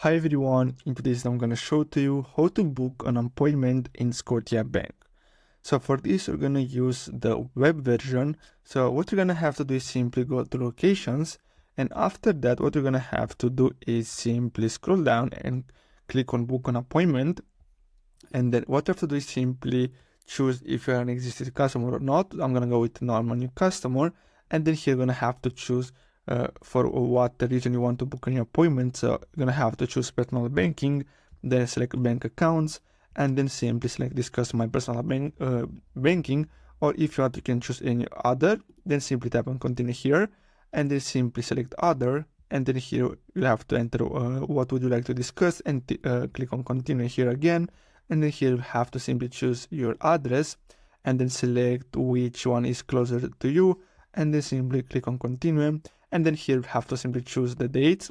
Hi everyone, in today's I'm going to show to you how to book an appointment in Scotiabank. So for this we're going to use the web version. So what you're going to have to do is simply go to locations, and after that what you're going to have to do is simply scroll down and click on book an appointment. And then what you have to do is simply choose if you're an existing customer or not. I'm going to go with normal new customer, and then here you're going to have to choose for what region you want to book an appointment. So you're going to have to choose personal banking, then select bank accounts, and then simply select discuss my personal banking. Or if you want, you can choose any other, then simply tap on continue here, and then simply select other, and then here you have to enter what would you like to discuss, and click on continue here again. And then here you have to simply choose your address and then select which one is closer to you, and then simply click on continue. And then here you have to simply choose the dates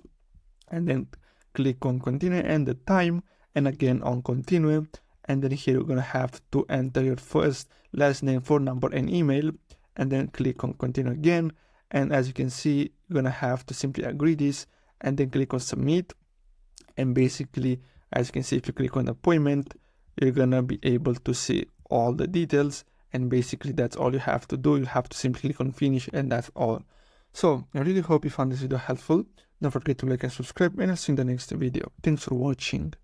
and then click on continue and the time, and again on continue. And then here you're going to have to enter your first, last name, phone number, and email, and then click on continue again. And as you can see, you're going to have to simply agree this and then click on submit. And basically, as you can see, if you click on the appointment, you're going to be able to see all the details. And basically that's all you have to do. You have to simply click on finish, and that's all. So I really hope you found this video helpful. Don't forget to like and subscribe, and I'll see you in the next video. Thanks for watching.